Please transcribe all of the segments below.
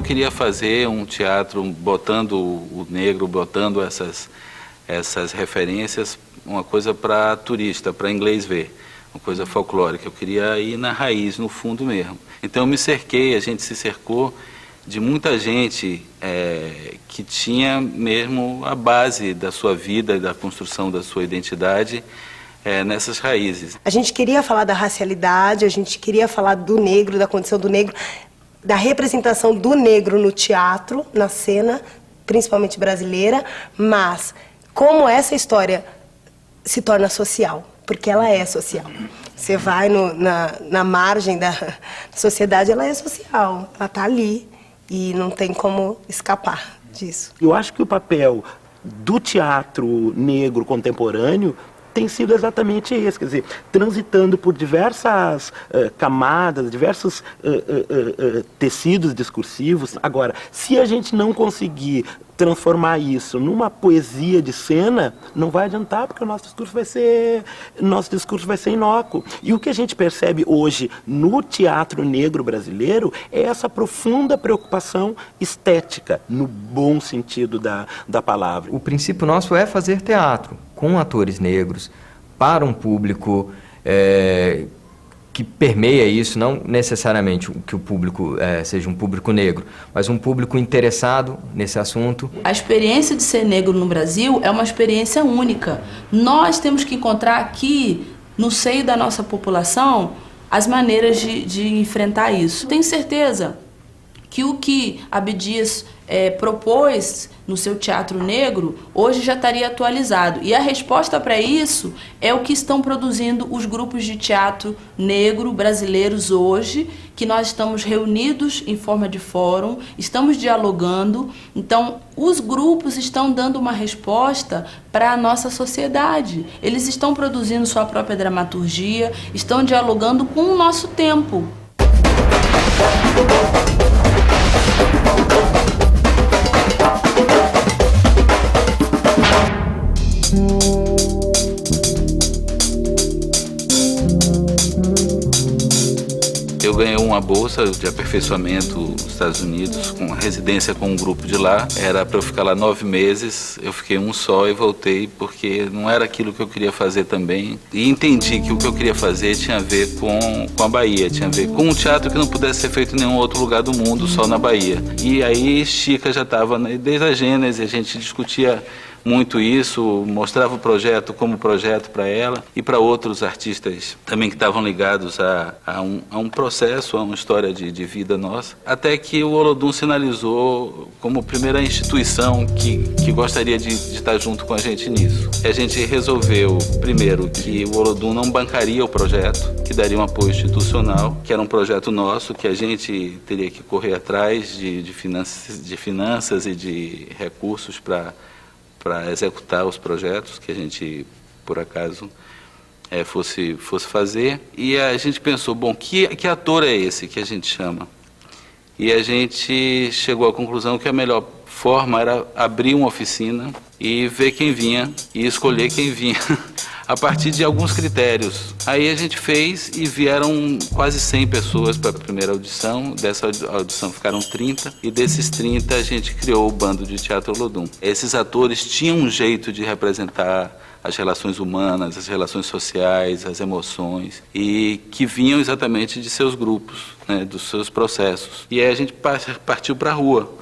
queria fazer um teatro botando o negro, botando essas referências, uma coisa para turista, para inglês ver, uma coisa folclórica. Eu queria ir na raiz, no fundo mesmo. Então eu me cerquei, a gente se cercou de muita gente que tinha mesmo a base da sua vida e da construção da sua identidade nessas raízes. A gente queria falar da racialidade, a gente queria falar do negro, da condição do negro, da representação do negro no teatro, na cena, principalmente brasileira, mas como essa história se torna social, porque ela é social. Você vai na margem da sociedade, ela é social, ela está ali e não tem como escapar disso. Eu acho que o papel do teatro negro contemporâneo tem sido exatamente esse, quer dizer, transitando por diversas camadas, diversos tecidos discursivos. Agora, se a gente não conseguir transformar isso numa poesia de cena, não vai adiantar, porque o nosso discurso vai ser inócuo. E o que a gente percebe hoje no teatro negro brasileiro é essa profunda preocupação estética, no bom sentido da palavra. O princípio nosso é fazer teatro com atores negros, para um público que permeia isso, não necessariamente que o público seja um público negro, mas um público interessado nesse assunto. A experiência de ser negro no Brasil é uma experiência única. Nós temos que encontrar aqui, no seio da nossa população, as maneiras de enfrentar isso. Tenho certeza que o que Abdias propôs no seu teatro negro, hoje já estaria atualizado. E a resposta para isso é o que estão produzindo os grupos de teatro negro brasileiros hoje, que nós estamos reunidos em forma de fórum, estamos dialogando. Então, os grupos estão dando uma resposta para a nossa sociedade. Eles estão produzindo sua própria dramaturgia, estão dialogando com o nosso tempo. Eu ganhei uma bolsa de aperfeiçoamento nos Estados Unidos, com residência com um grupo de lá. Era para eu ficar lá 9 meses, eu fiquei um só e voltei, porque não era aquilo que eu queria fazer também. E entendi que o que eu queria fazer tinha a ver com a Bahia, tinha a ver com um teatro que não pudesse ser feito em nenhum outro lugar do mundo, só na Bahia. E aí Chica já estava, desde a Gênese, a gente discutia muito isso, mostrava o projeto como projeto para ela e para outros artistas também que estavam ligados a um processo, a uma história de vida nossa, até que o Olodum sinalizou como primeira instituição que gostaria de estar junto com a gente nisso. A gente resolveu, primeiro, que o Olodum não bancaria o projeto, que daria um apoio institucional, que era um projeto nosso, que a gente teria que correr atrás de finanças e de recursos para executar os projetos que a gente, por acaso, fosse fazer. E a gente pensou, bom, que ator é esse que a gente chama? E a gente chegou à conclusão que a melhor forma era abrir uma oficina e ver quem vinha e escolher quem vinha a partir de alguns critérios. Aí a gente fez e vieram quase 100 pessoas para a primeira audição. Dessa audição ficaram 30 e desses 30 a gente criou o Bando de Teatro Olodum. Esses atores tinham um jeito de representar as relações humanas, as relações sociais, as emoções, e que vinham exatamente de seus grupos, né, dos seus processos. E aí a gente partiu para a rua,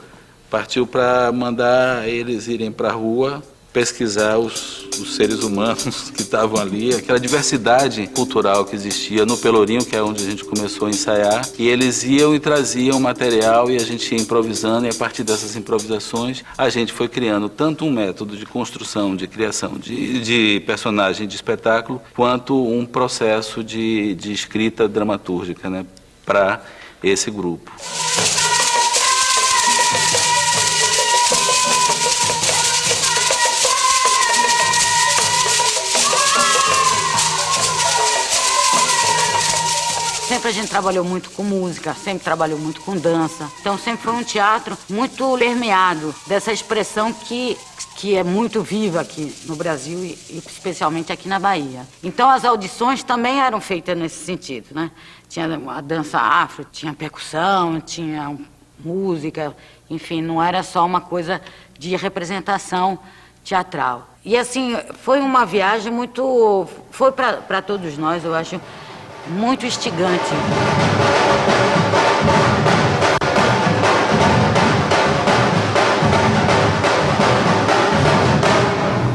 partiu para mandar eles irem para a rua pesquisar os seres humanos que estavam ali, aquela diversidade cultural que existia no Pelourinho, que é onde a gente começou a ensaiar, e eles iam e traziam material e a gente ia improvisando, e a partir dessas improvisações a gente foi criando tanto um método de construção, de criação de personagem de espetáculo, quanto um processo de escrita dramatúrgica, né, para esse grupo. Sempre a gente trabalhou muito com música, sempre trabalhou muito com dança. Então sempre foi um teatro muito permeado dessa expressão que é muito viva aqui no Brasil e especialmente aqui na Bahia. Então as audições também eram feitas nesse sentido, né? Tinha a dança afro, tinha percussão, tinha música, enfim, não era só uma coisa de representação teatral. E assim, foi uma viagem muito, foi para todos nós, eu acho, muito instigante.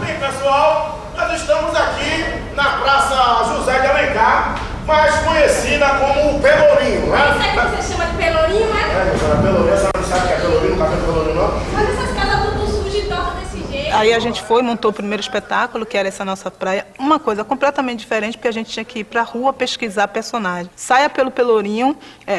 Bem, pessoal, nós estamos aqui na Praça José de Alencar, mais conhecida como o Pelourinho, né? Isso aí que você chama de Pelourinho, né? Pelourinho, a senhora não sabe o que é Pelourinho, não sabe o Pelourinho, não? Mas essas casas tudo sujas e tortas desse jeito. Aí a gente foi, montou o primeiro espetáculo, que era essa nossa praia. Uma coisa completamente diferente, porque a gente tinha que ir pra rua pesquisar personagem. Saia pelo Pelourinho,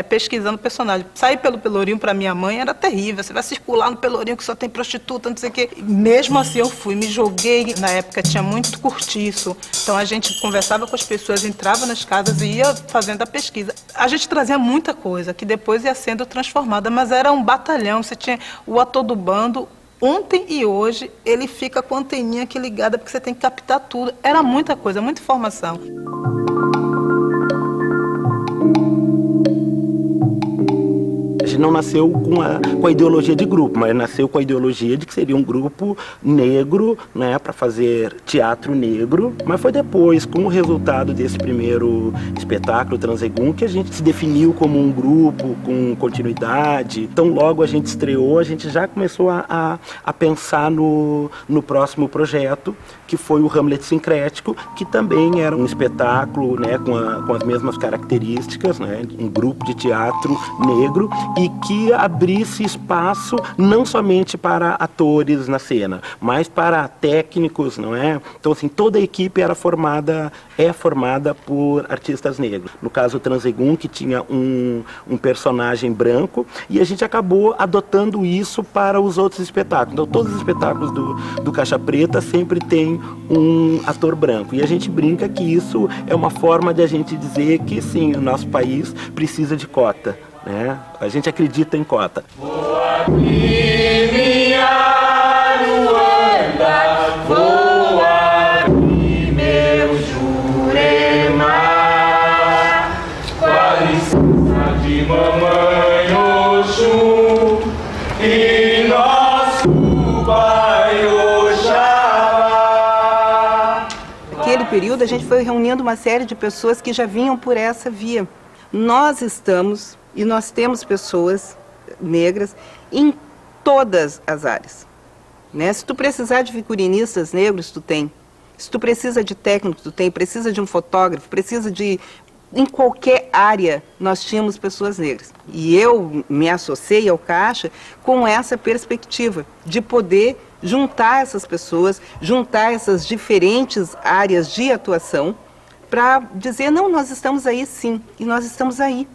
pesquisando personagem. Sair pelo Pelourinho pra minha mãe era terrível. Você vai circular no Pelourinho que só tem prostituta, não sei o quê. Mesmo assim eu fui, me joguei. Na época tinha muito cortiço. Então a gente conversava com as pessoas, entrava nas casas e ia fazendo a pesquisa. A gente trazia muita coisa, que depois ia sendo transformada, mas era um batalhão. Você tinha o ator do bando. Ontem e hoje, ele fica com a anteninha aqui ligada, porque você tem que captar tudo. Era muita coisa, muita informação. A gente não nasceu com a ideologia de grupo, mas nasceu com a ideologia de que seria um grupo negro, né, para fazer teatro negro. Mas foi depois, com o resultado desse primeiro espetáculo, Transegum, que a gente se definiu como um grupo com continuidade. Então, logo a gente estreou, a gente já começou a pensar no próximo projeto, que foi o Hamlet Sincrético, que também era um espetáculo, né, com as mesmas características, né, um grupo de teatro negro, e que abrisse espaço não somente para atores na cena, mas para técnicos, não é? Então, assim, toda a equipe é formada por artistas negros. No caso, o Transegum, que tinha um personagem branco, e a gente acabou adotando isso para os outros espetáculos. Então, todos os espetáculos do Caixa Preta sempre tem um ator branco. E a gente brinca que isso é uma forma de a gente dizer que, sim, o nosso país precisa de cota, né? A gente acredita em cota. Voa aqui, minha Luanda, voa aqui, meu Jurema, com a licença de mamãe Oxum e nosso pai Oxalá. Naquele período, a gente foi reunindo uma série de pessoas que já vinham por essa via. Nós estamos e nós temos pessoas negras em todas as áreas, né? Se tu precisar de figurinistas negros, tu tem. Se tu precisa de técnico, tu tem. Precisa de um fotógrafo, precisa de... Em qualquer área, nós tínhamos pessoas negras. E eu me associei ao Caixa com essa perspectiva de poder juntar essas pessoas, juntar essas diferentes áreas de atuação para dizer, não, nós estamos aí sim, e nós estamos aí.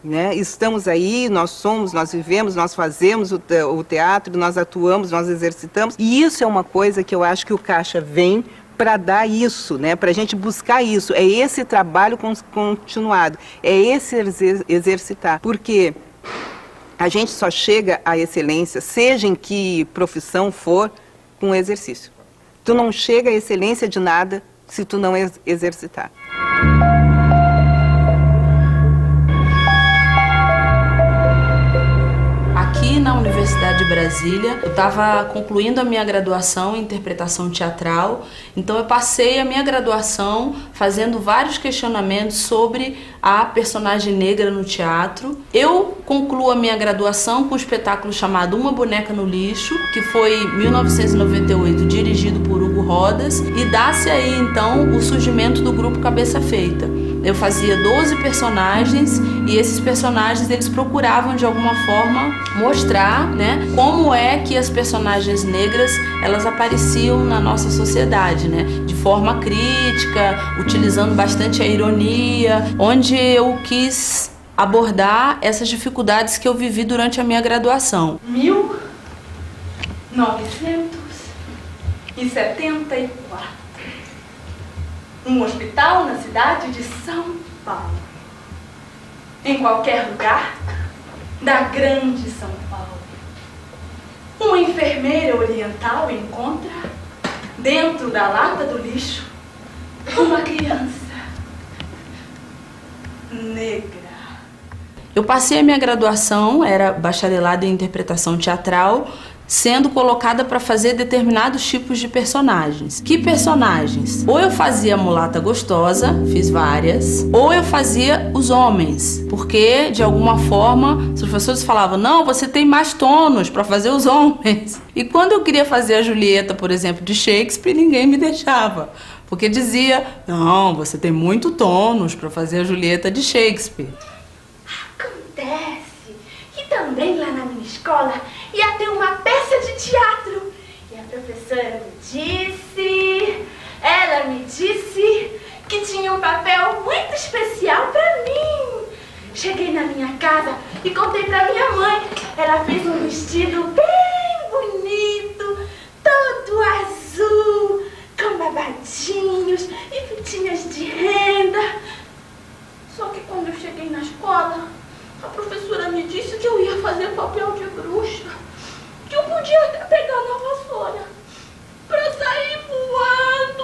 Né? Estamos aí, nós somos, nós vivemos, nós fazemos o teatro, nós atuamos, nós exercitamos. E isso é uma coisa que eu acho que o Caixa vem para dar isso, né? Para a gente buscar isso. É esse trabalho continuado, é esse exercitar. Porque a gente só chega à excelência, seja em que profissão for, com o exercício. Tu não chega à excelência de nada se tu não exercitar. Aqui na Universidade de Brasília, eu estava concluindo a minha graduação em interpretação teatral, então eu passei a minha graduação fazendo vários questionamentos sobre a personagem negra no teatro. Eu concluo a minha graduação com um espetáculo chamado Uma Boneca no Lixo, que foi em 1998, dirigido por Hugo Rodas, e dá-se aí então o surgimento do grupo Cabeça Feita. Eu fazia 12 personagens e esses personagens eles procuravam de alguma forma mostrar, né, como é que as personagens negras elas apareciam na nossa sociedade, né, de forma crítica, utilizando bastante a ironia, onde eu quis abordar essas dificuldades que eu vivi durante a minha graduação. 1974. Um hospital na cidade de São Paulo. Em qualquer lugar da grande São Paulo. Uma enfermeira oriental encontra, dentro da lata do lixo, uma criança negra. Eu passei a minha graduação, era bacharelado em interpretação teatral, sendo colocada para fazer determinados tipos de personagens. Que personagens? Ou eu fazia a mulata gostosa, fiz várias, ou eu fazia os homens, porque de alguma forma os professores falavam: não, você tem mais tônus para fazer os homens. E quando eu queria fazer a Julieta, por exemplo, de Shakespeare, ninguém me deixava, porque dizia: não, você tem muito tônus para fazer a Julieta de Shakespeare. Acontece que também lá na minha escola ia ter uma peça de teatro. E a professora ela me disse que tinha um papel muito especial pra mim. Cheguei na minha casa e contei pra minha mãe. Ela fez um vestido bem bonito, todo azul, com babadinhos e fitinhas de renda. Só que quando eu cheguei na escola, a professora me disse que eu ia fazer papel de bruxa, que eu podia até pegar na vassoura pra sair voando.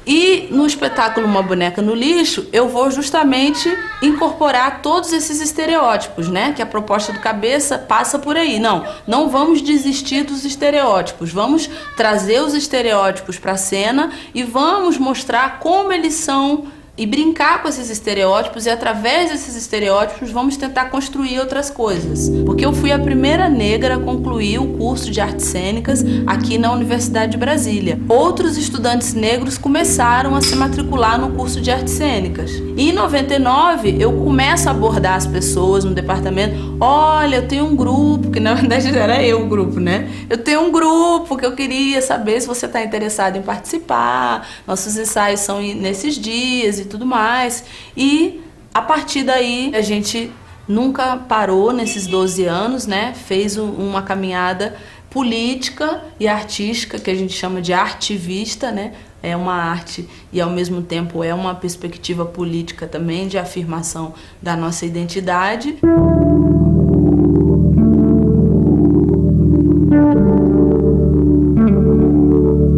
E no espetáculo Uma Boneca no Lixo, eu vou justamente incorporar todos esses estereótipos, né? Que a proposta do Cabeça passa por aí. Não vamos desistir dos estereótipos, vamos trazer os estereótipos para a cena e vamos mostrar como eles são e brincar com esses estereótipos, e através desses estereótipos vamos tentar construir outras coisas. Porque eu fui a primeira negra a concluir o curso de artes cênicas aqui na Universidade de Brasília. Outros estudantes negros começaram a se matricular no curso de artes cênicas. E em 99 eu começo a abordar as pessoas no departamento: olha, eu tenho um grupo, que na verdade era eu o grupo, né? Eu tenho um grupo que eu queria saber se você está interessado em participar, nossos ensaios são nesses dias e tudo mais. E a partir daí a gente nunca parou nesses 12 anos, né? Fez uma caminhada política e artística que a gente chama de artivista, né? É uma arte e ao mesmo tempo é uma perspectiva política também de afirmação da nossa identidade.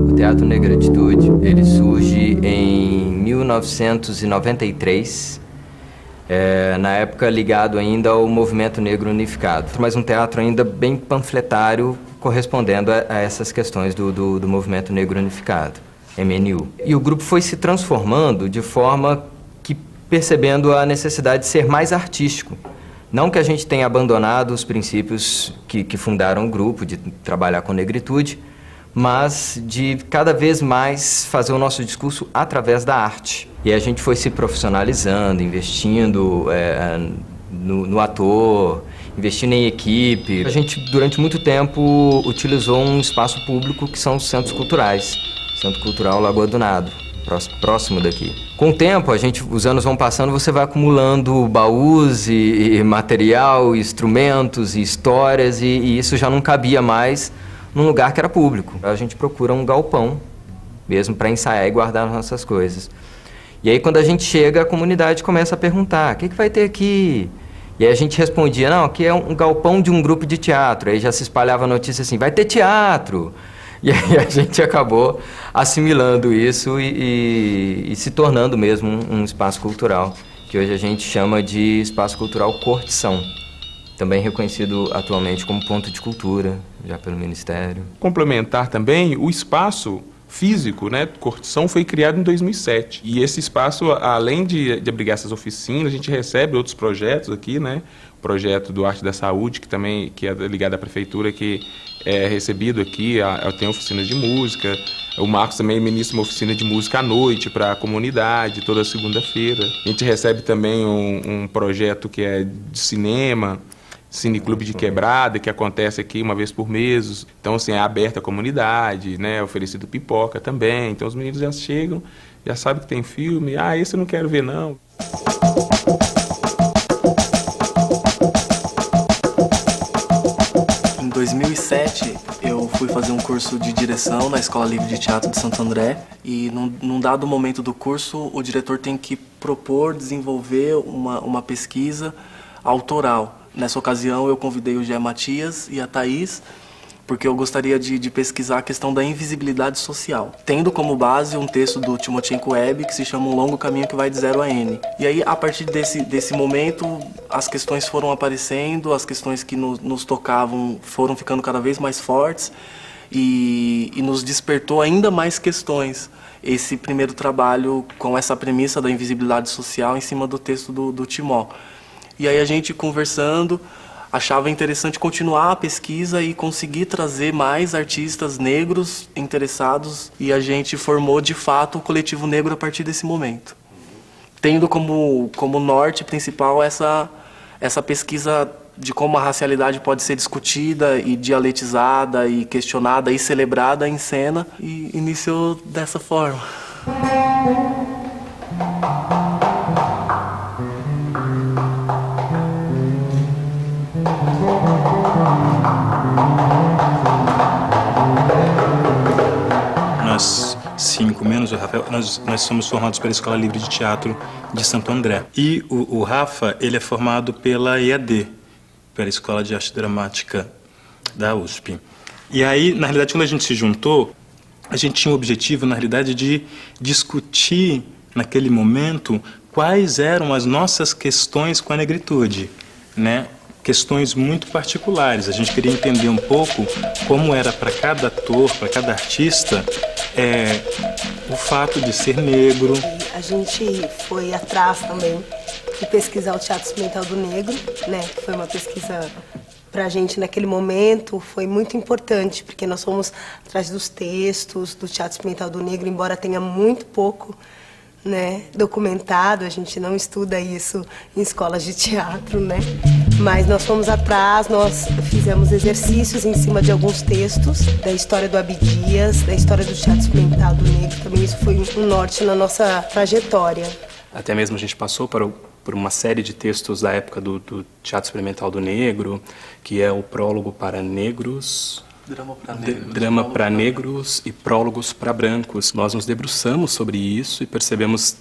O Teatro Negritude, ele surge em 1993, na época ligado ainda ao Movimento Negro Unificado, mas um teatro ainda bem panfletário, correspondendo a essas questões do Movimento Negro Unificado, MNU. E o grupo foi se transformando de forma que, percebendo a necessidade de ser mais artístico. Não que a gente tenha abandonado os princípios que fundaram o grupo, de trabalhar com negritude, mas de cada vez mais fazer o nosso discurso através da arte. E a gente foi se profissionalizando, investindo no ator, investindo em equipe. A gente, durante muito tempo, utilizou um espaço público que são os centros culturais. Centro Cultural Lagoa do Nado, próximo daqui. Com o tempo, os anos vão passando, você vai acumulando baús e material, e instrumentos e histórias, e isso já não cabia mais num lugar que era público. A gente procura um galpão, mesmo para ensaiar e guardar as nossas coisas. E aí, quando a gente chega, a comunidade começa a perguntar: o que vai ter aqui? E aí a gente respondia: não, aqui é um galpão de um grupo de teatro. Aí já se espalhava a notícia assim: vai ter teatro! E aí a gente acabou assimilando isso e se tornando mesmo um espaço cultural, que hoje a gente chama de Espaço Cultural Cortição, também reconhecido atualmente como ponto de cultura, já pelo Ministério. Complementar também, o espaço físico, né, Cortição, foi criado em 2007. E esse espaço, além de abrigar essas oficinas, a gente recebe outros projetos aqui, né? O projeto do Arte da Saúde, que é ligado à prefeitura, que é recebido aqui, tem oficinas de música. O Marcos também ministra uma oficina de música à noite para a comunidade, toda segunda-feira. A gente recebe também um projeto que é de cinema, Cineclube de Quebrada, que acontece aqui uma vez por mês. Então, assim, é aberto à comunidade, né? Oferecido pipoca também. Então, os meninos já chegam, já sabem que tem filme. Esse eu não quero ver, não. Em 2007, eu fui fazer um curso de direção na Escola Livre de Teatro de Santo André. E, num dado momento do curso, o diretor tem que desenvolver uma pesquisa autoral. Nessa ocasião, eu convidei o Gé Matias e a Thaís porque eu gostaria de pesquisar a questão da invisibilidade social, tendo como base um texto do Timochenko Webb que se chama Um Longo Caminho que Vai de Zero a N. E aí, a partir desse momento, as questões foram aparecendo, as questões que nos tocavam foram ficando cada vez mais fortes e nos despertou ainda mais questões. Esse primeiro trabalho com essa premissa da invisibilidade social em cima do texto do Timó. E aí a gente conversando, achava interessante continuar a pesquisa e conseguir trazer mais artistas negros interessados, e a gente formou de fato o Coletivo Negro a partir desse momento, tendo como norte principal essa pesquisa de como a racialidade pode ser discutida e dialetizada e questionada e celebrada em cena, e iniciou dessa forma. Nós 5, menos o Rafael, nós somos formados pela Escola Livre de Teatro de Santo André. E o Rafa, ele é formado pela EAD, pela Escola de Arte Dramática da USP. E aí, na realidade, quando a gente se juntou, a gente tinha o objetivo, na realidade, de discutir, naquele momento, quais eram as nossas questões com a negritude, né? Questões muito particulares. A gente queria entender um pouco como era para cada ator, para cada artista, o fato de ser negro. A gente foi atrás também de pesquisar o Teatro Experimental do Negro, né? Que foi uma pesquisa para a gente naquele momento, foi muito importante, porque nós fomos atrás dos textos do Teatro Experimental do Negro, embora tenha muito pouco, né, documentado, a gente não estuda isso em escolas de teatro, né? Mas nós fomos atrás, nós fizemos exercícios em cima de alguns textos da história do Abdias, da história do Teatro Experimental do Negro, também isso foi um norte na nossa trajetória. Até mesmo a gente passou por uma série de textos da época do Teatro Experimental do Negro, que é o Prólogo para Negros... Drama para negros e prólogos para brancos. Nós nos debruçamos sobre isso e percebemos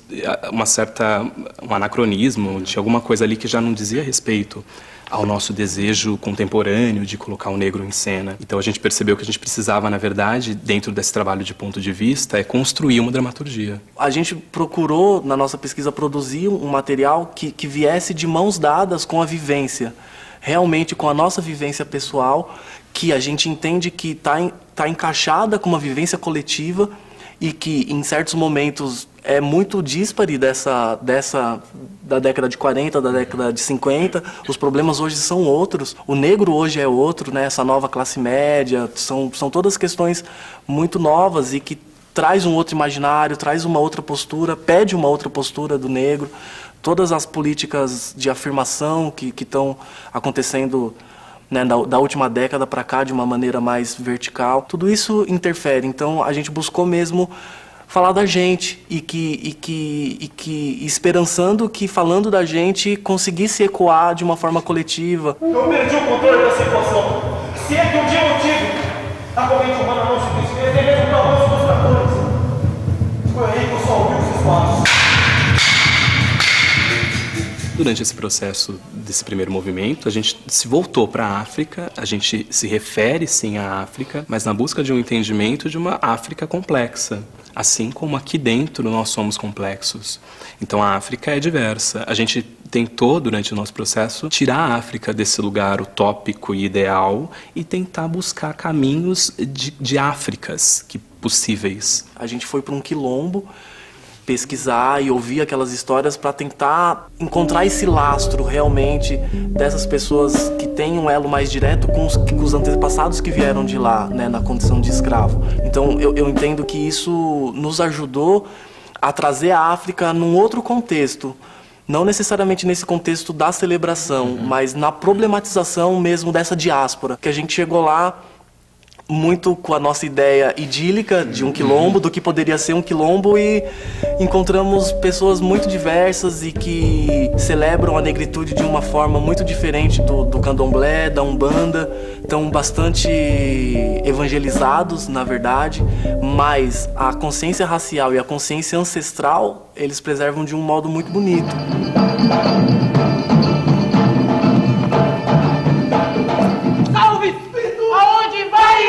um anacronismo de alguma coisa ali que já não dizia respeito ao nosso desejo contemporâneo de colocar o negro em cena. Então a gente percebeu que a gente precisava, na verdade, dentro desse trabalho de ponto de vista, construir uma dramaturgia. A gente procurou, na nossa pesquisa, produzir um material que viesse de mãos dadas com a vivência, realmente com a nossa vivência pessoal, que a gente entende que está encaixada com uma vivência coletiva e que, em certos momentos, é muito díspare da década de 40, da década de 50. Os problemas hoje são outros. O negro hoje é outro, né? Essa nova classe média. São todas questões muito novas e que traz um outro imaginário, traz uma outra postura, pede uma outra postura do negro. Todas as políticas de afirmação que estão acontecendo, né, da última década para cá, de uma maneira mais vertical, tudo isso interfere. Então a gente buscou mesmo falar da gente e que esperançando que, falando da gente, conseguisse ecoar de uma forma coletiva. Eu perdi o controle da situação. Se é que um dia eu tive, a corrente humana não se desfez, nem mesmo para avanço dos tratores. Foi aí que eu só ouvi os espaços. Durante esse processo desse primeiro movimento, a gente se voltou para a África, a gente se refere sim à África, mas na busca de um entendimento de uma África complexa, assim como aqui dentro nós somos complexos. Então a África é diversa. A gente tentou, durante o nosso processo, tirar a África desse lugar utópico e ideal e tentar buscar caminhos de Áfricas possíveis. A gente foi para um quilombo pesquisar e ouvir aquelas histórias para tentar encontrar esse lastro realmente dessas pessoas que têm um elo mais direto com os antepassados que vieram de lá, né, na condição de escravo. Então eu entendo que isso nos ajudou a trazer a África num outro contexto, não necessariamente nesse contexto da celebração, mas na problematização mesmo dessa diáspora, que a gente chegou lá muito com a nossa ideia idílica de um quilombo, do que poderia ser um quilombo, e encontramos pessoas muito diversas e que celebram a negritude de uma forma muito diferente do candomblé, da umbanda. Estão bastante evangelizados, na verdade, mas a consciência racial e a consciência ancestral eles preservam de um modo muito bonito. Salve! Aonde vai?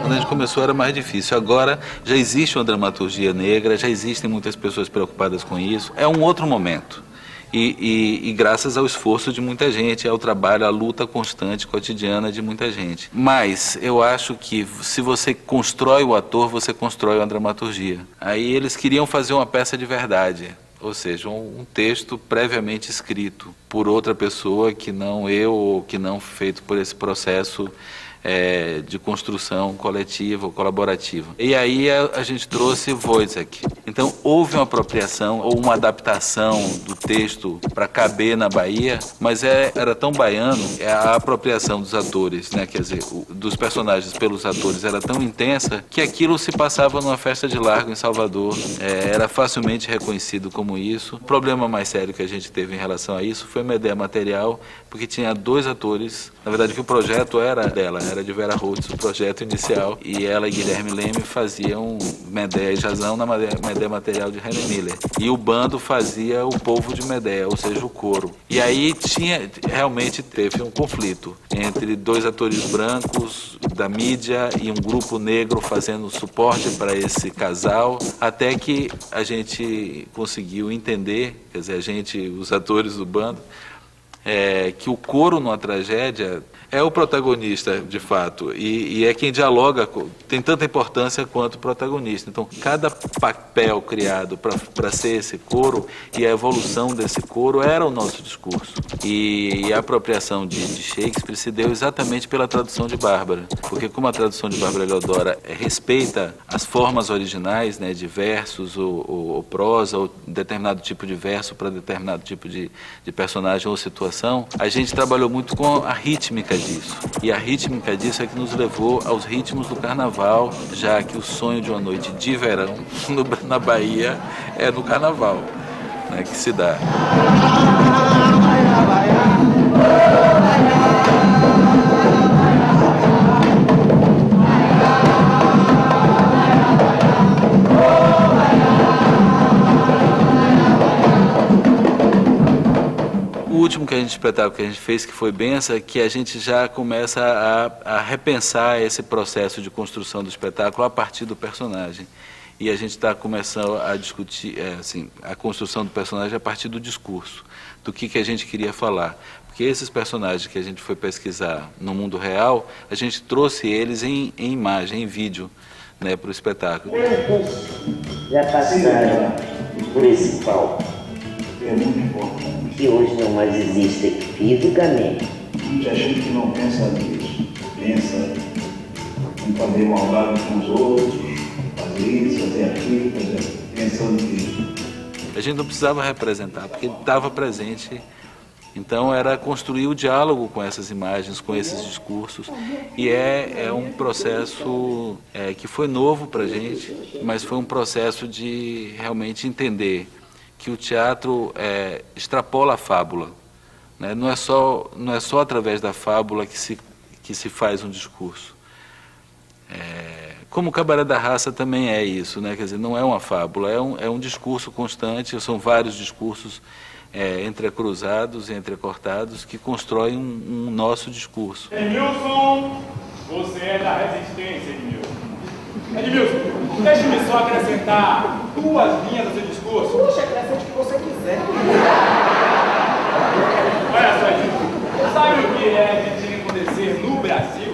Quando a gente começou era mais difícil. Agora já existe uma dramaturgia negra, já existem muitas pessoas preocupadas com isso. É um outro momento. E graças ao esforço de muita gente, ao trabalho, à luta constante, cotidiana de muita gente. Mas eu acho que se você constrói o ator, você constrói uma dramaturgia. Aí eles queriam fazer uma peça de verdade, ou seja, um texto previamente escrito por outra pessoa que não eu, ou que não feito por esse processo de construção coletiva ou colaborativa. E aí a gente trouxe Wojciech. Então houve uma apropriação ou uma adaptação do texto para caber na Bahia, mas era tão baiano, a apropriação dos atores, né, quer dizer, dos personagens pelos atores era tão intensa que aquilo se passava numa festa de largo em Salvador, era facilmente reconhecido como isso. O problema mais sério que a gente teve em relação a isso foi uma ideia material, porque tinha 2 atores, na verdade que o projeto era dela, era de Vera Holtz, o projeto inicial, e ela e Guilherme Leme faziam Medea e Jazão na Medea material de Helen Miller. E o bando fazia o povo de Medea, ou seja, o coro. E aí realmente teve um conflito entre 2 atores brancos da mídia e um grupo negro fazendo suporte para esse casal, até que a gente conseguiu entender, quer dizer, os atores do bando, que o coro numa tragédia é o protagonista, de fato, e é quem dialoga, tem tanta importância quanto o protagonista. Então, cada papel criado para ser esse coro e a evolução desse coro era o nosso discurso. E a apropriação de Shakespeare se deu exatamente pela tradução de Bárbara, porque como a tradução de Bárbara Leodora respeita as formas originais, né, de versos ou prosa, ou determinado tipo de verso para determinado tipo de personagem ou situação, a gente trabalhou muito com a rítmica disso. E a rítmica disso é que nos levou aos ritmos do carnaval, já que o sonho de uma noite de verão na Bahia é no carnaval, né, que se dá. O último espetáculo que a gente fez, que foi Bença, que a gente já começa a repensar esse processo de construção do espetáculo a partir do personagem. E a gente está começando a discutir a construção do personagem a partir do discurso, do que a gente queria falar. Porque esses personagens que a gente foi pesquisar no mundo real, a gente trouxe eles em imagem, em vídeo, né, para o espetáculo. Já passaram por esse palco, que hoje não mais existe fisicamente. Muita gente que não pensa nisso, pensa em fazer maldade com os outros, fazer isso, fazer aquilo, pensando que... A gente não precisava representar, porque ele estava presente. Então era construir o diálogo com essas imagens, com esses discursos. E é um processo que foi novo para a gente, mas foi um processo de realmente entender que o teatro extrapola a fábula, né? Não é só através da fábula que se faz um discurso. Como o Cabaré da Raça também é isso, né? Quer dizer, não é uma fábula, é um discurso constante, são vários discursos entrecruzados e entrecortados que constroem um nosso discurso. Edmilson, você é da resistência, Edmilson. Edmilson, deixe-me só acrescentar 2 linhas do seu discurso. Puxa, acrescente o que você quiser. Olha só, Edmilson, sabe o que é que acontecer no Brasil?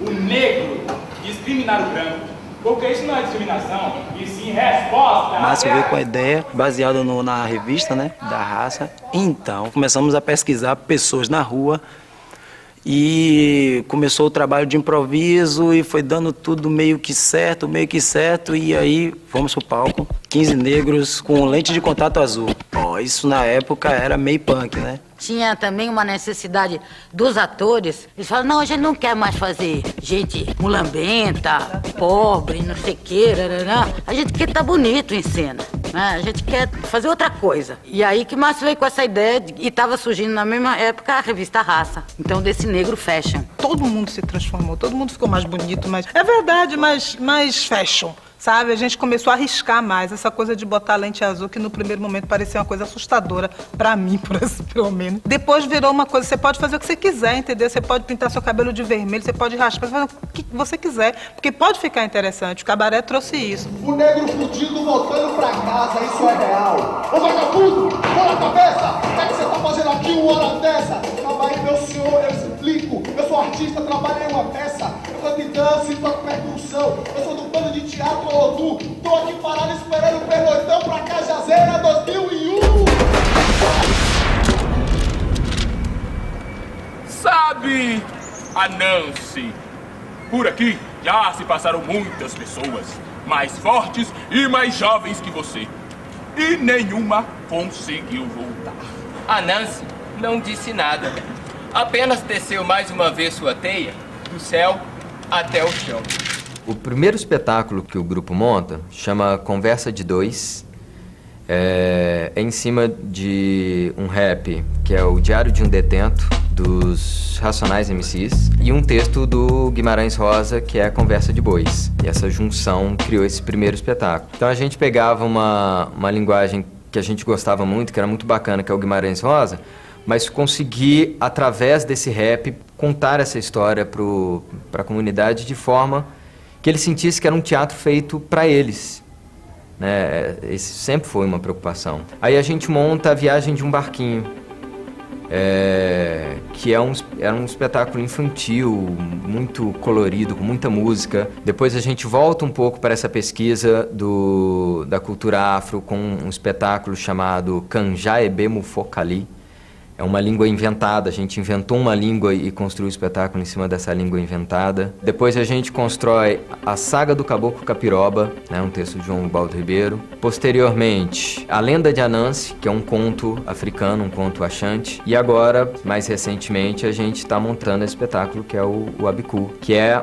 O negro discriminar o branco. Porque isso não é discriminação, e sim resposta. Márcio veio com a ideia baseada na revista, né, da Raça. Então, começamos a pesquisar pessoas na rua e começou o trabalho de improviso e foi dando tudo meio que certo, e aí fomos pro palco. 15 negros com lente de contato azul. Isso na época era meio punk, né? Tinha também uma necessidade dos atores. Eles falaram, não, a gente não quer mais fazer gente mulambenta, pobre, não sei o quê. A gente quer estar bonito em cena, né? A gente quer fazer outra coisa. E aí que Márcio veio com essa ideia e estava surgindo na mesma época a revista Raça. Então, desse negro fashion. Todo mundo se transformou, todo mundo ficou mais bonito, mais... É verdade, mais fashion. sabe? A gente começou a arriscar mais, essa coisa de botar lente azul, que no primeiro momento parecia uma coisa assustadora, pra mim, pelo menos. Depois virou uma coisa, você pode fazer o que você quiser, entendeu? Você pode pintar seu cabelo de vermelho, você pode raspar, você pode fazer o que você quiser, porque pode ficar interessante. O cabaré trouxe isso. O negro fudido voltando pra casa, isso é real. Ô vagabundo, fora a cabeça! O que é que você tá fazendo aqui uma hora dessa? Calma aí, meu senhor, eu explico. Eu sou artista, trabalho em uma peça. Eu canto em dança e toco percussão. Eu sou do bando de teatro Odu. Tô aqui parado esperando o pernoitão pra Cajazeira 2001. Sabe, Anansi, por aqui já se passaram muitas pessoas, mais fortes e mais jovens que você. E nenhuma conseguiu voltar. Anansi não disse nada. Apenas desceu mais uma vez sua teia, do céu até o chão. O primeiro espetáculo que o grupo monta chama Conversa de Dois. É em cima de um rap, que é o Diário de um Detento, dos Racionais MCs, e um texto do Guimarães Rosa, que é a Conversa de Bois. E essa junção criou esse primeiro espetáculo. Então a gente pegava uma linguagem que a gente gostava muito, que era muito bacana, que é o Guimarães Rosa, mas conseguir, através desse rap, contar essa história para a comunidade de forma que ele sentisse que era um teatro feito para eles. Né? Esse sempre foi uma preocupação. Aí a gente monta A Viagem de um Barquinho, que era um espetáculo infantil, muito colorido, com muita música. Depois a gente volta um pouco para essa pesquisa da cultura afro com um espetáculo chamado Kanjaebe Mufokali. É uma língua inventada, a gente inventou uma língua e construiu o espetáculo em cima dessa língua inventada. Depois a gente constrói A Saga do Caboclo Capiroba, né, um texto de João Baldo Ribeiro. Posteriormente, A Lenda de Anansi, que é um conto africano, um conto Axante. E agora, mais recentemente, a gente está montando esse espetáculo que é o Abiku, que é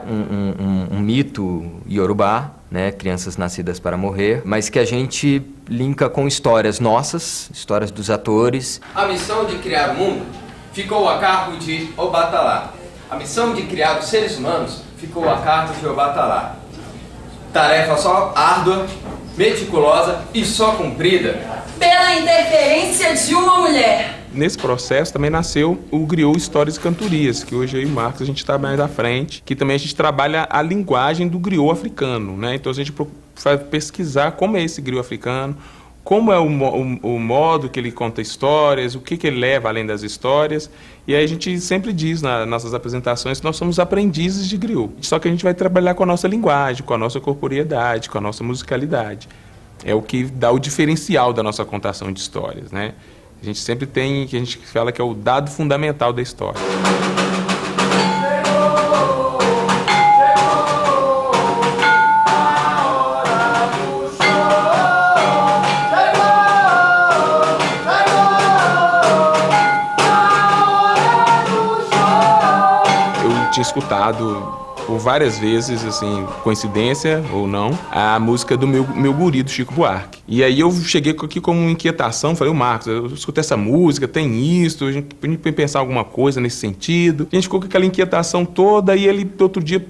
um mito iorubá, né, crianças nascidas para morrer, mas que a gente linka com histórias nossas, histórias dos atores. A missão de criar o mundo ficou a cargo de Obatalá. A missão de criar os seres humanos ficou a cargo de Obatalá. Tarefa só árdua, meticulosa e só cumprida pela interferência de uma mulher. Nesse processo também nasceu o Griot Histórias e Cantorias, que hoje eu e o Marcos a gente está mais à frente, que também a gente trabalha a linguagem do griot africano, né? Então a gente vai pesquisar como é esse griot africano, como é o modo que ele conta histórias, o que ele leva além das histórias. E aí a gente sempre diz nas nossas apresentações que nós somos aprendizes de griot. Só que a gente vai trabalhar com a nossa linguagem, com a nossa corporeidade, com a nossa musicalidade. É o que dá o diferencial da nossa contação de histórias, né? A gente sempre tem, que a gente fala que é o dado fundamental da história. Eu tinha escutado por várias vezes, assim, coincidência ou não, a música do meu guri, do Chico Buarque. E aí eu cheguei aqui como uma inquietação, falei, Marcos, eu escutei essa música, tem isso, a gente pode pensar alguma coisa nesse sentido. A gente ficou com aquela inquietação toda e ele, outro dia,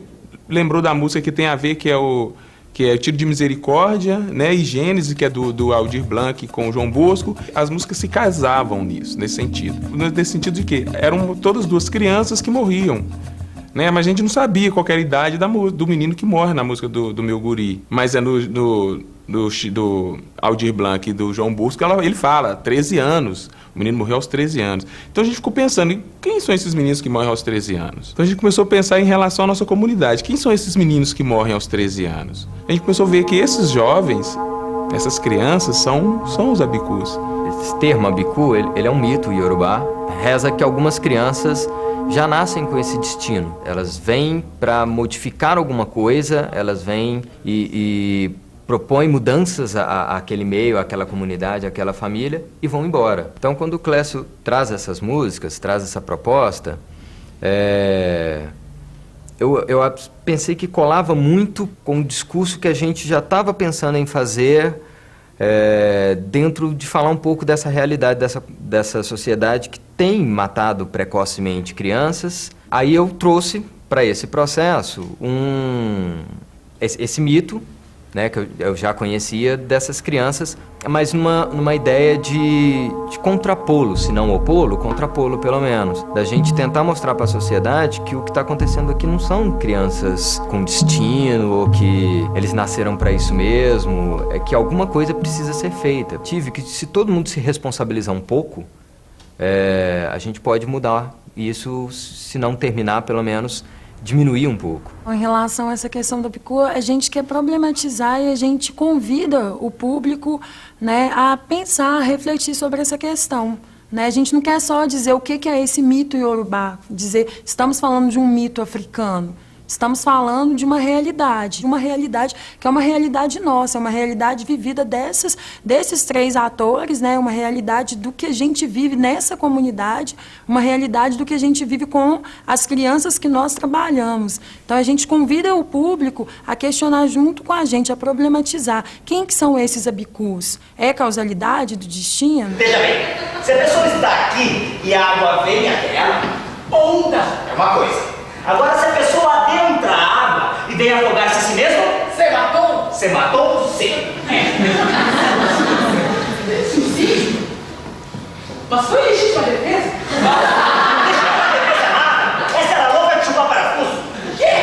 lembrou da música que tem a ver, que é Tiro de Misericórdia, né, e Gênesis, que é do Aldir Blanc com o João Bosco. As músicas se casavam nisso, nesse sentido. Nesse sentido de que eram todas duas crianças que morriam. Né, mas a gente não sabia qual era a idade do menino que morre na música do meu guri. Mas é do Aldir Blanc e do João Bosco, ele fala, 13 anos. O menino morreu aos 13 anos. Então a gente ficou pensando, quem são esses meninos que morrem aos 13 anos? Então a gente começou a pensar em relação à nossa comunidade. Quem são esses meninos que morrem aos 13 anos? A gente começou a ver que esses jovens, essas crianças, são os abicus. Esse termo abicu, ele é um mito iorubá. Reza que algumas crianças já nascem com esse destino. Elas vêm para modificar alguma coisa, elas vêm e propõem mudanças àquele meio, àquela comunidade, àquela família e vão embora. Então, quando o Clécio traz essas músicas, traz essa proposta, eu pensei que colava muito com o discurso que a gente já estava pensando em fazer dentro de falar um pouco dessa realidade, dessa sociedade que tem matado precocemente crianças. Aí eu trouxe para esse processo esse mito, né, que eu já conhecia dessas crianças, mas numa ideia de contrapô-lo, se não opô-lo, contrapô-lo pelo menos. Da gente tentar mostrar para a sociedade que o que está acontecendo aqui não são crianças com destino ou que eles nasceram para isso mesmo, é que alguma coisa precisa ser feita. Tive que, se todo mundo se responsabilizar um pouco, a gente pode mudar isso, se não terminar, pelo menos diminuir um pouco. Em relação a essa questão da bicu, a gente quer problematizar e a gente convida o público, né, a pensar, a refletir sobre essa questão. Né? A gente não quer só dizer o que é esse mito iorubá, dizer estamos falando de um mito africano. Estamos falando de uma realidade que é uma realidade nossa, é uma realidade vivida desses 3 atores, né? Uma realidade do que a gente vive nessa comunidade, uma realidade do que a gente vive com as crianças que nós trabalhamos. Então a gente convida o público a questionar junto com a gente, a problematizar. Quem que são esses abicus? É causalidade do destino? Veja bem, se a pessoa está aqui e a água vem até ela, onda é uma coisa. Agora, se a pessoa adentra a água e vem afogar-se a si mesmo, você matou? Você matou? Sim. Suicídio? Mas foi legítima defesa? Legítima defesa nada. Essa era louca de chupar parafuso. O quê?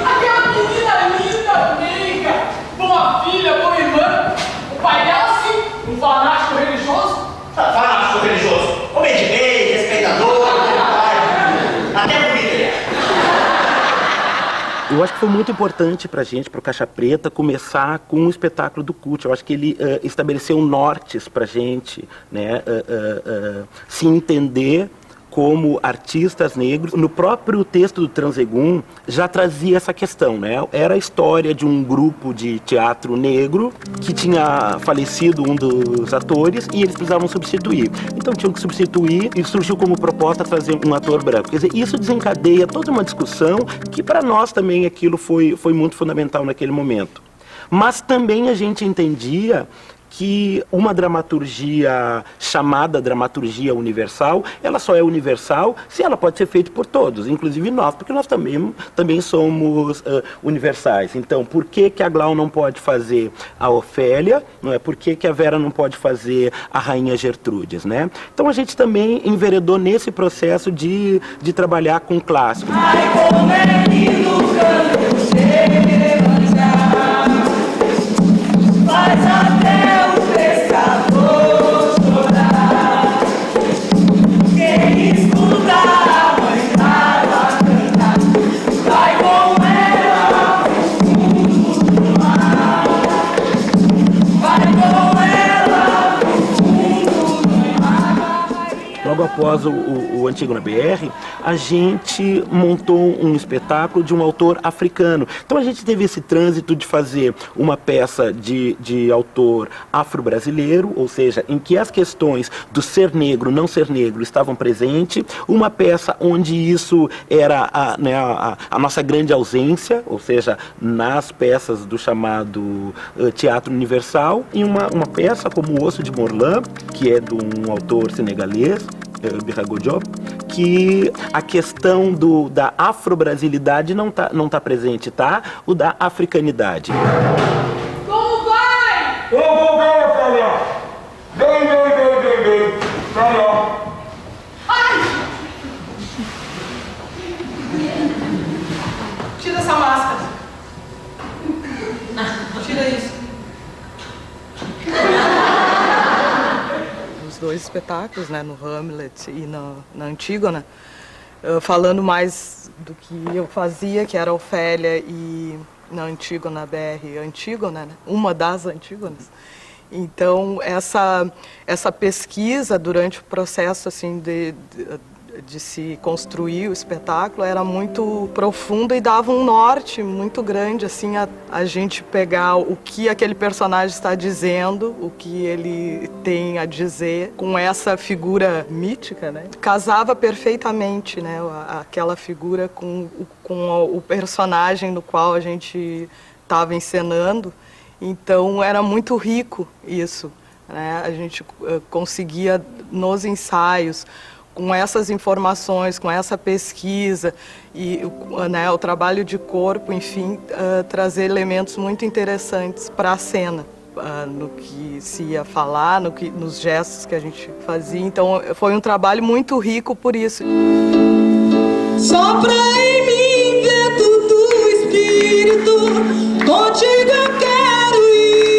Aquela menina linda, meiga, boa filha, boa irmã. O pai dela, sim, um fanático religioso. Fanático religioso. Homem de bem, respeitador, até bonito ele é. Eu acho que foi muito importante pra gente, pro Caixa Preta, começar com o espetáculo do CUT. Eu acho que ele estabeleceu nortes pra gente, né, se entender como artistas negros. No próprio texto do Transegum já trazia essa questão, né? Era a história de um grupo de teatro negro que tinha falecido um dos atores e eles precisavam substituir. Então tinham que substituir e surgiu como proposta trazer um ator branco. Quer dizer, isso desencadeia toda uma discussão que para nós também aquilo foi muito fundamental naquele momento. Mas também a gente entendia que uma dramaturgia chamada dramaturgia universal, ela só é universal se ela pode ser feita por todos, inclusive nós, porque nós também somos universais. Então, por que a Glau não pode fazer a Ofélia? Não é? Por que a Vera não pode fazer a Rainha Gertrudes? Né? Então, a gente também enveredou nesse processo de trabalhar com clássicos. Ai, como é lindo quando você faz até o pescador chorar. Quem escuta a mãe d'água cantar, vai com ela pro fundo do mar. Vai com ela pro fundo do mar. Logo após o Antígona BR, a gente montou um espetáculo de um autor africano. Então a gente teve esse trânsito de fazer uma peça de autor afro-brasileiro, ou seja, em que as questões do ser negro, não ser negro estavam presentes, uma peça onde isso era a nossa grande ausência, ou seja, nas peças do chamado Teatro Universal, e uma peça como O Osso de Morlan, que é de um autor senegalês, Birago Diop, que a questão da afro-brasilidade não tá presente, tá? O da africanidade. Como vai? Como vai, Ofélia? Vem. Vai, ó. Ai! Tira essa máscara. Tira isso. Os 2 espetáculos, né, no Hamlet e na Antígona, falando mais do que eu fazia, que era a Ofélia, e na Antígona BR, Antígona, né, uma das Antígonas. Então, essa pesquisa durante o processo assim, de se construir o espetáculo era muito profunda e dava um norte muito grande assim a gente pegar o que aquele personagem está dizendo, o que ele tem a dizer com essa figura mítica, né? Casava perfeitamente, né, aquela figura com o personagem no qual a gente estava encenando. Então era muito rico isso, né? A gente conseguia nos ensaios com essas informações, com essa pesquisa e né, o trabalho de corpo, enfim, trazer elementos muito interessantes para a cena, no que se ia falar, nos gestos que a gente fazia. Então foi um trabalho muito rico por isso. Sopra em mim, vento do Espírito, contigo eu quero ir.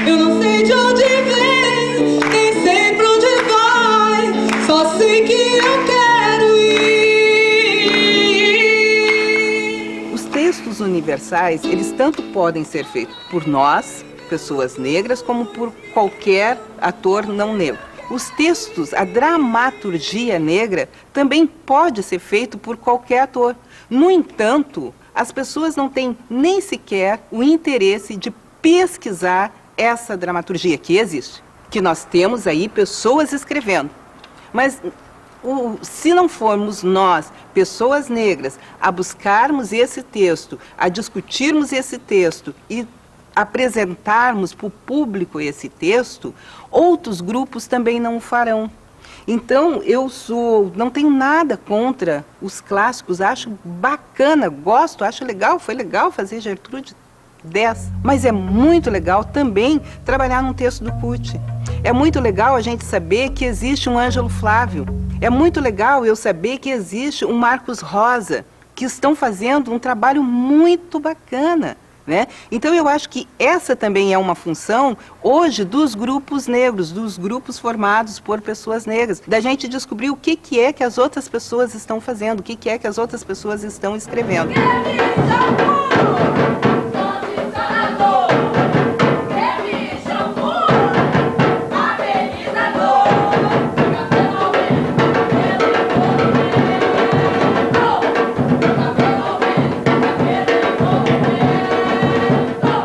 Eu não sei de onde vem, nem sei pra onde vai, só sei que eu quero ir. Os textos universais, eles tanto podem ser feitos por nós, pessoas negras, como por qualquer ator não negro. Os textos, a dramaturgia negra, também pode ser feito por qualquer ator. No entanto, as pessoas não têm nem sequer o interesse de pesquisar essa dramaturgia que existe, que nós temos aí pessoas escrevendo. Mas se não formos nós, pessoas negras, a buscarmos esse texto, a discutirmos esse texto e apresentarmos para o público esse texto, outros grupos também não o farão. Então, não tenho nada contra os clássicos, acho bacana, gosto, acho legal, foi legal fazer Gertrude 10, mas é muito legal também trabalhar num texto do Pucci. É muito legal a gente saber que existe um Ângelo Flávio, é muito legal eu saber que existe um Marcos Rosa, que estão fazendo um trabalho muito bacana. Né? Então eu acho que essa também é uma função hoje dos grupos negros, dos grupos formados por pessoas negras, da gente descobrir o que é que as outras pessoas estão fazendo, o que é que as outras pessoas estão escrevendo.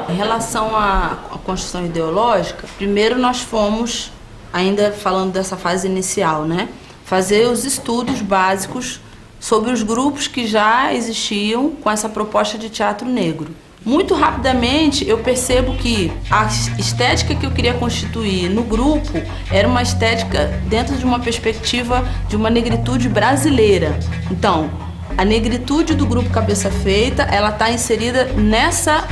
Em relação à construção ideológica, primeiro nós fomos, ainda falando dessa fase inicial, né, fazer os estudos básicos sobre os grupos que já existiam com essa proposta de teatro negro. Muito rapidamente eu percebo que a estética que eu queria constituir no grupo era uma estética dentro de uma perspectiva de uma negritude brasileira. Então, a negritude do grupo Cabeça Feita, ela está inserida nessa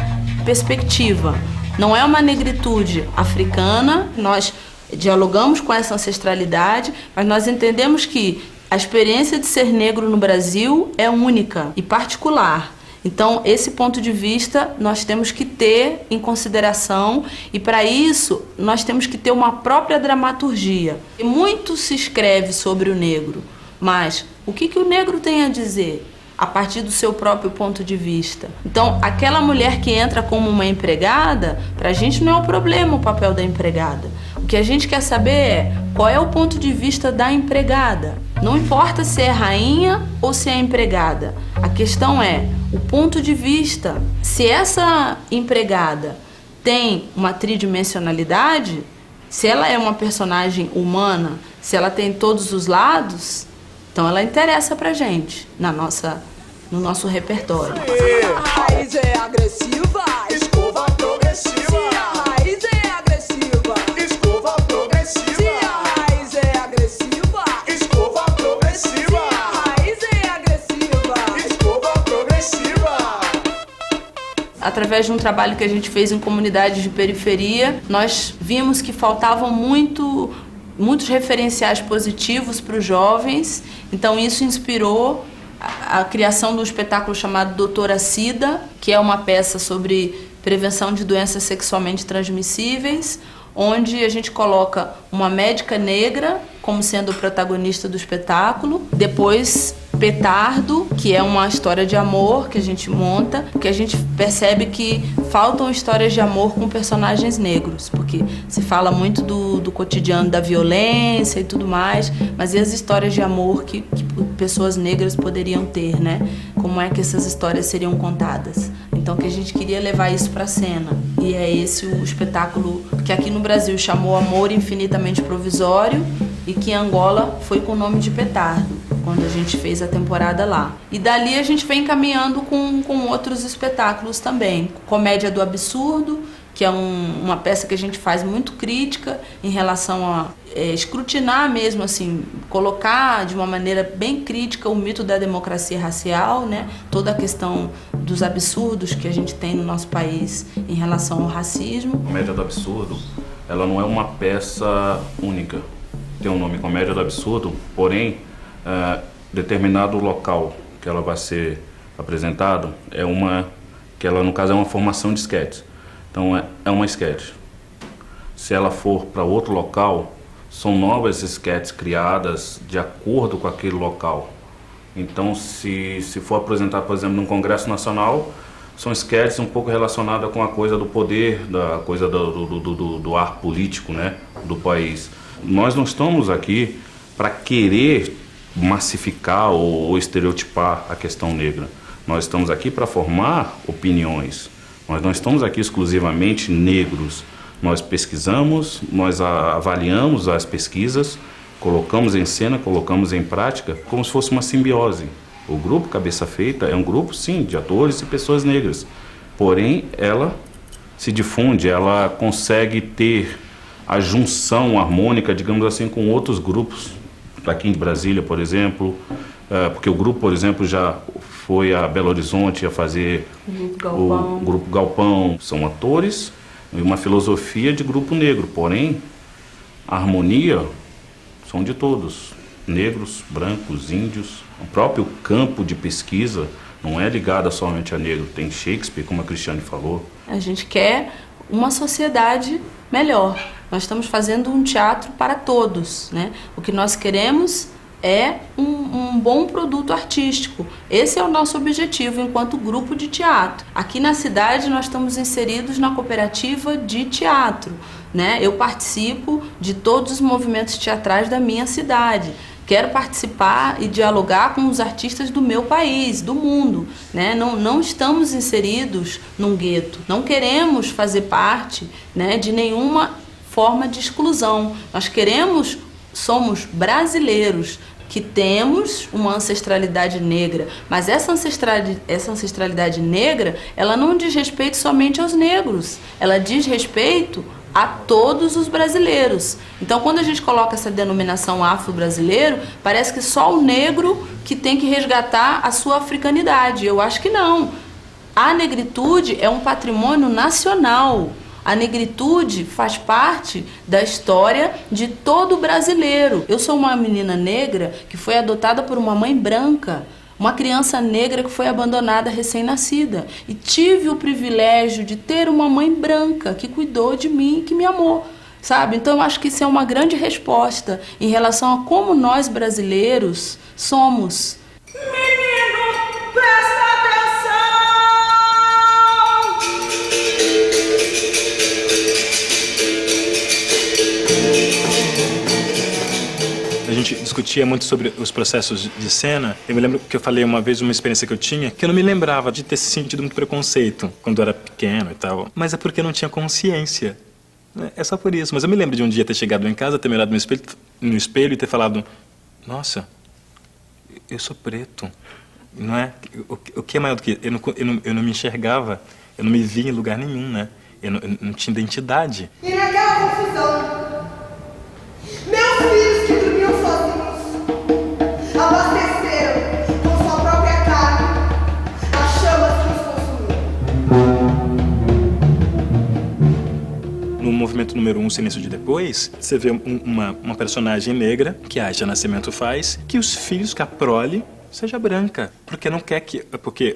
perspectiva. Não é uma negritude africana, nós dialogamos com essa ancestralidade, mas nós entendemos que a experiência de ser negro no Brasil é única e particular. Então, esse ponto de vista nós temos que ter em consideração e, para isso, nós temos que ter uma própria dramaturgia. E muito se escreve sobre o negro, mas o que o negro tem a dizer a partir do seu próprio ponto de vista? Então, aquela mulher que entra como uma empregada, para a gente não é um problema o papel da empregada. O que a gente quer saber é qual é o ponto de vista da empregada. Não importa se é rainha ou se é empregada. A questão é o ponto de vista. Se essa empregada tem uma tridimensionalidade, se ela é uma personagem humana, se ela tem todos os lados, então ela interessa pra gente no nosso repertório. A raiz é agressiva, escova progressiva. Se a raiz é agressiva, escova progressiva. Se a raiz é agressiva, escova progressiva. Se a raiz é agressiva, escova progressiva. Através de um trabalho que a gente fez em comunidades de periferia, nós vimos que faltavam muitos referenciais positivos para os jovens. Então isso inspirou a criação de um espetáculo chamado Doutora Cida, que é uma peça sobre prevenção de doenças sexualmente transmissíveis, onde a gente coloca uma médica negra como sendo o protagonista do espetáculo, depois Petardo, que é uma história de amor que a gente monta, porque a gente percebe que faltam histórias de amor com personagens negros, porque se fala muito do cotidiano da violência e tudo mais, mas e as histórias de amor que pessoas negras poderiam ter, né? Como é que essas histórias seriam contadas? Então, que a gente queria levar isso para a cena. E é esse o espetáculo que aqui no Brasil chamou Amor Infinitamente Provisório e que em Angola foi com o nome de Petardo, quando a gente fez a temporada lá. E dali a gente vem caminhando com outros espetáculos também. Comédia do Absurdo, que é uma peça que a gente faz muito crítica em relação a escrutinar mesmo, assim, colocar de uma maneira bem crítica o mito da democracia racial, né? Toda a questão dos absurdos que a gente tem no nosso país em relação ao racismo. Comédia do Absurdo, ela não é uma peça única. Tem o nome Comédia do Absurdo, porém, determinado local que ela vai ser apresentado que ela, no caso, é uma formação de sketches. Então, é uma sketch. Se ela for para outro local, são novas sketches criadas de acordo com aquele local. Então, se for apresentar, por exemplo, num Congresso Nacional, são sketches um pouco relacionadas com a coisa do poder, da coisa do ar político, né, do país. Nós não estamos aqui para querer massificar ou estereotipar a questão negra. Nós estamos aqui para formar opiniões. Nós não estamos aqui exclusivamente negros. Nós pesquisamos, nós avaliamos as pesquisas, colocamos em cena, colocamos em prática, como se fosse uma simbiose. O grupo Cabeça Feita é um grupo, sim, de atores e pessoas negras. Porém, ela se difunde, ela consegue ter a junção harmônica, digamos assim, com outros grupos. Aqui em Brasília, por exemplo, porque o grupo, por exemplo, já foi a Belo Horizonte a fazer o Grupo Galpão. São atores e uma filosofia de grupo negro, porém, a harmonia são de todos, negros, brancos, índios. O próprio campo de pesquisa não é ligado somente a negro, tem Shakespeare, como a Cristiane falou. A gente quer uma sociedade melhor. Nós estamos fazendo um teatro para todos, né? O que nós queremos é um bom produto artístico. Esse é o nosso objetivo enquanto grupo de teatro. Aqui na cidade nós estamos inseridos na cooperativa de teatro, né? Eu participo de todos os movimentos teatrais da minha cidade. Quero participar e dialogar com os artistas do meu país, do mundo, né? Não estamos inseridos num gueto. Não queremos fazer parte, né, de nenhuma forma de exclusão. Nós somos brasileiros que temos uma ancestralidade negra, mas essa ancestralidade negra, ela não diz respeito somente aos negros, ela diz respeito a todos os brasileiros. Então, quando a gente coloca essa denominação afro-brasileiro, parece que só o negro que tem que resgatar a sua africanidade. Eu acho que não. A negritude é um patrimônio nacional. A negritude faz parte da história de todo brasileiro. Eu sou uma menina negra que foi adotada por uma mãe branca, uma criança negra que foi abandonada recém-nascida. E tive o privilégio de ter uma mãe branca que cuidou de mim e que me amou, sabe? Então eu acho que isso é uma grande resposta em relação a como nós brasileiros somos. Menino, presta atenção! A gente discutia muito sobre os processos de cena. Eu me lembro que eu falei uma vez uma experiência que eu tinha, que eu não me lembrava de ter sentido muito preconceito quando eu era pequeno e tal. Mas é porque eu não tinha consciência. É só por isso. Mas eu me lembro de um dia ter chegado em casa, ter me olhado no espelho e ter falado: nossa, eu sou preto. Não é? O que é maior do que... Eu não me enxergava, eu não me via em lugar nenhum, né? Eu não tinha identidade. E naquela confusão, meus filhos que dormiam sozinhos abasteceram com sua própria carne as chamas que os consumiam. No movimento número 1, Silêncio de Depois, você vê uma personagem negra, que a Aisha Nascimento faz, que os filhos, que a prole seja branca, porque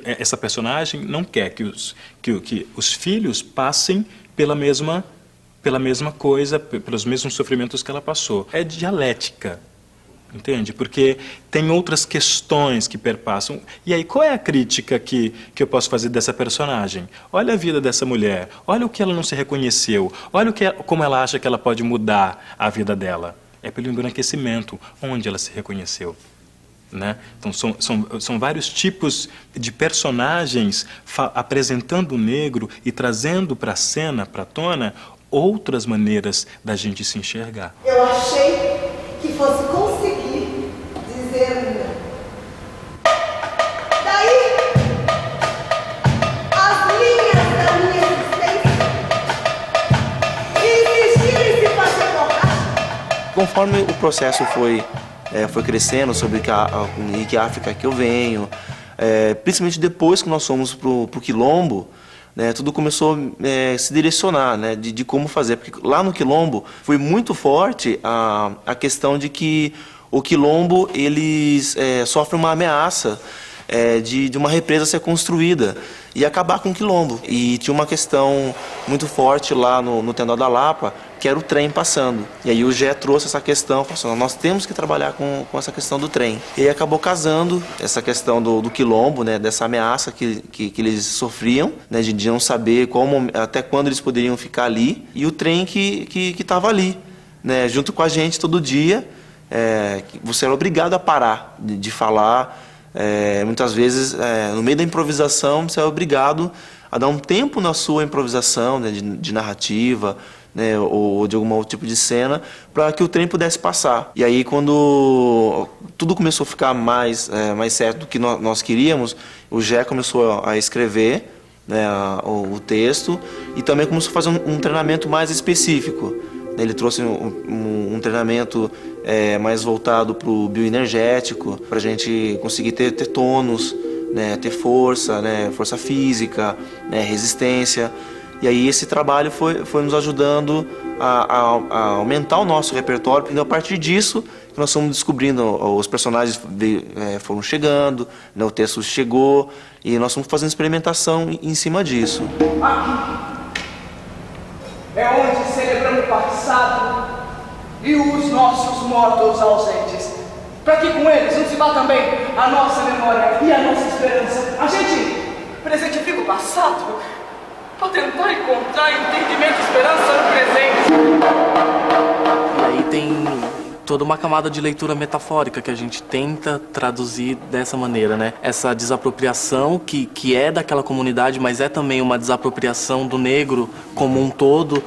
essa personagem não quer que os filhos passem pela mesma coisa, pelos mesmos sofrimentos que ela passou. É dialética, entende? Porque tem outras questões que perpassam. E aí, qual é a crítica que eu posso fazer dessa personagem? Olha a vida dessa mulher, olha o que ela não se reconheceu, olha como ela acha que ela pode mudar a vida dela. É pelo embranquecimento, onde ela se reconheceu. Né? Então, são vários tipos de personagens apresentando o negro e trazendo para a cena, para a tona, outras maneiras da gente se enxergar. Eu achei que fosse conseguir dizer não. Daí, as linhas da minha existência conforme o processo foi crescendo sobre que África que eu venho, principalmente depois que nós fomos pro Quilombo, né, tudo começou a se direcionar, né, de como fazer. Porque lá no Quilombo foi muito forte a questão de que o Quilombo eles sofrem uma ameaça de uma represa ser construída e acabar com o Quilombo. E tinha uma questão muito forte lá no Tendal da Lapa, que era o trem passando. E aí o Gé trouxe essa questão, falou assim, nós temos que trabalhar com essa questão do trem. E aí acabou casando essa questão do Quilombo, né, dessa ameaça que eles sofriam, né, de não saber até quando eles poderiam ficar ali, e o trem que estava ali, né, junto com a gente todo dia. Você era obrigado a parar de falar. Muitas vezes, no meio da improvisação, você é obrigado a dar um tempo na sua improvisação, né, de narrativa, né, ou de algum outro tipo de cena, para que o trem pudesse passar. E aí, quando tudo começou a ficar mais certo do que nós queríamos, o Gé começou a escrever, né, o texto, e também começou a fazer um treinamento mais específico. Ele trouxe um treinamento mais voltado para o bioenergético, para a gente conseguir ter tônus, né, ter força, né, força física, né, resistência. E aí esse trabalho foi nos ajudando a aumentar o nosso repertório. E a partir disso, nós fomos descobrindo, os personagens foram chegando, né, o texto chegou, e nós fomos fazendo experimentação em cima disso. Aqui é onde celebramos o passado e os nossos mortos ausentes, para que com eles nos vá também a nossa memória e a nossa esperança. A gente presentifica o passado para tentar encontrar entendimento e esperança no presente. E aí tem toda uma camada de leitura metafórica que a gente tenta traduzir dessa maneira, né? Essa desapropriação que é daquela comunidade, mas é também uma desapropriação do negro como um todo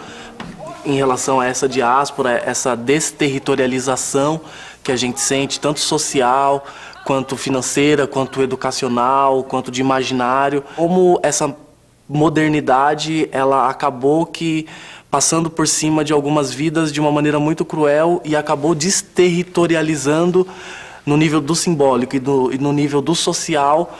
em relação a essa diáspora, essa desterritorialização que a gente sente, tanto social, quanto financeira, quanto educacional, quanto de imaginário. Como essa modernidade, ela acabou que passando por cima de algumas vidas de uma maneira muito cruel e acabou desterritorializando no nível do simbólico e no nível do social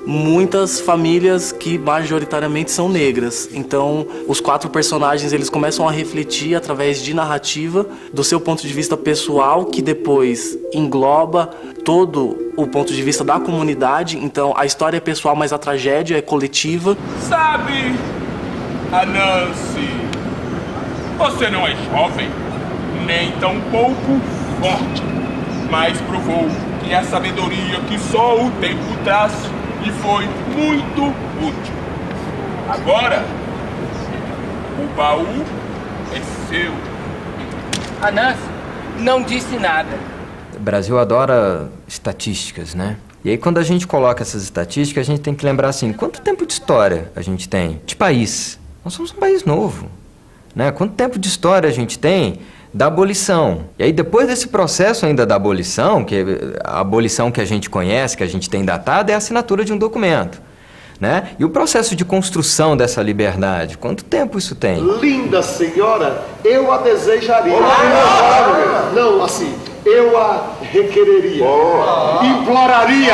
muitas famílias que majoritariamente são negras. Então, os 4 personagens, eles começam a refletir através de narrativa do seu ponto de vista pessoal, que depois engloba todo o ponto de vista da comunidade. Então, a história é pessoal, mas a tragédia é coletiva. Sabe, Anansi, você não é jovem, nem tão pouco forte, mas provou que a sabedoria que só o tempo traz lhe foi muito útil. Agora, o baú é seu. Anansi não disse nada. O Brasil adora estatísticas, né? E aí, quando a gente coloca essas estatísticas, a gente tem que lembrar assim, quanto tempo de história a gente tem de país? Nós somos um país novo, né? Quanto tempo de história a gente tem da abolição? E aí, depois desse processo ainda da abolição, que a abolição que a gente conhece, que a gente tem datada, é a assinatura de um documento, né? E o processo de construção dessa liberdade, quanto tempo isso tem? Linda senhora, eu a desejaria. Não, assim, eu a requereria. Imploraria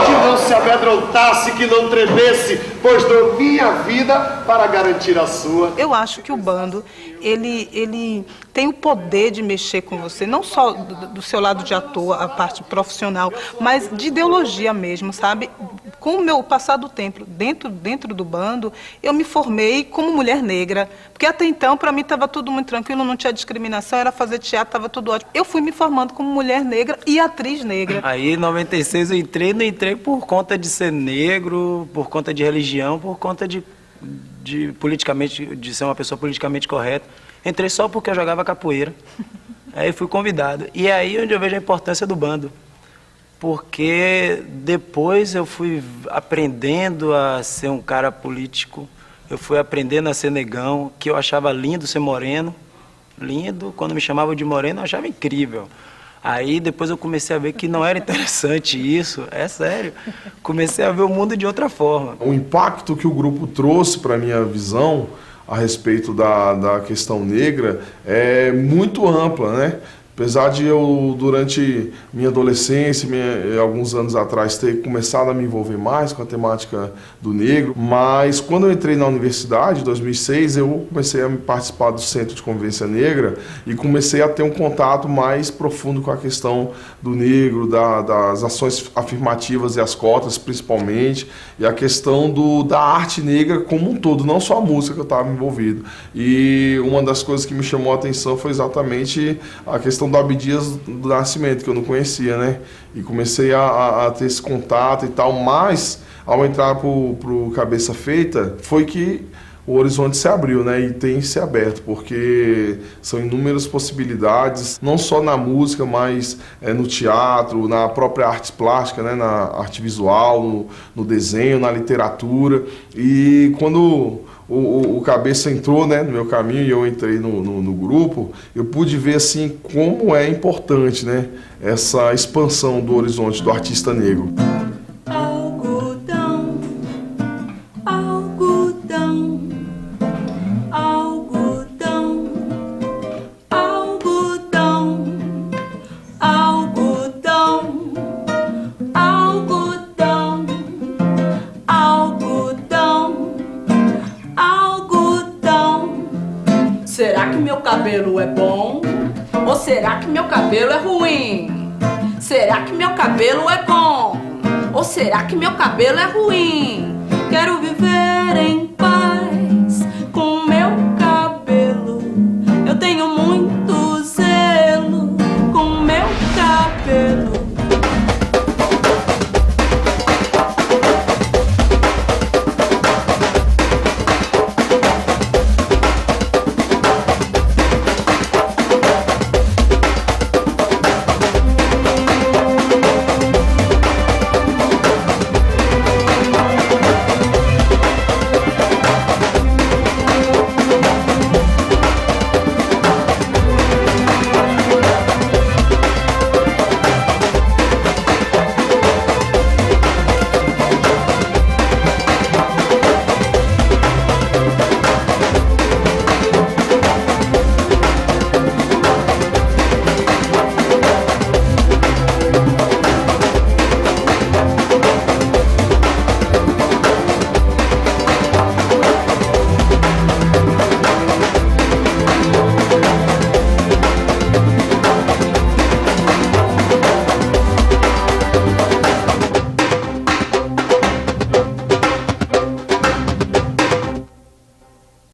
que não se amedrontasse, que não tremesse, pois dou minha vida para garantir a sua. Eu acho que o bando, ele tem o poder de mexer com você, não só do seu lado de ator, a parte profissional, mas de ideologia mesmo, sabe? Com o meu passar do tempo dentro do bando, eu me formei como mulher negra, porque até então, para mim, estava tudo muito tranquilo, não tinha discriminação, era fazer teatro, estava tudo ótimo. Eu fui me formando como mulher negra e atriz negra. Aí, em 96, eu não entrei por conta de ser negro, por conta de religião, por conta de ser uma pessoa politicamente correta. Entrei só porque eu jogava capoeira. Aí fui convidado. E é aí onde eu vejo a importância do bando. Porque depois eu fui aprendendo a ser um cara político, eu fui aprendendo a ser negão, que eu achava lindo ser moreno. Lindo, quando me chamavam de moreno, eu achava incrível. Aí depois eu comecei a ver que não era interessante isso, é sério. Comecei a ver o mundo de outra forma. O impacto que o grupo trouxe para a minha visão, a respeito da questão negra é muito ampla, né? Apesar de eu, durante minha adolescência, alguns anos atrás, ter começado a me envolver mais com a temática do negro, mas quando eu entrei na universidade, em 2006, eu comecei a participar do Centro de Convivência Negra e comecei a ter um contato mais profundo com a questão do negro, das ações afirmativas e as cotas, principalmente, e a questão da arte negra como um todo, não só a música que eu estava envolvido. E uma das coisas que me chamou a atenção foi exatamente a questão do Abdias do Nascimento, que eu não conhecia, né? E comecei a ter esse contato e tal, mas ao entrar pro Cabeça Feita, foi que o horizonte se abriu, né? E tem se aberto, porque são inúmeras possibilidades, não só na música, mas no teatro, na própria arte plástica, né? Na arte visual, no desenho, na literatura. E quando o Cabeça entrou, né, no meu caminho e eu entrei no grupo, eu pude ver assim como é importante, né, essa expansão do horizonte do artista negro. Algodão, algodão, algodão, algodão, algodão, algodão, algodão, algodão. Será que meu cabelo é bom? Ou será que meu cabelo é ruim? Será que meu cabelo é bom? Ou será que meu cabelo é ruim? Quero viver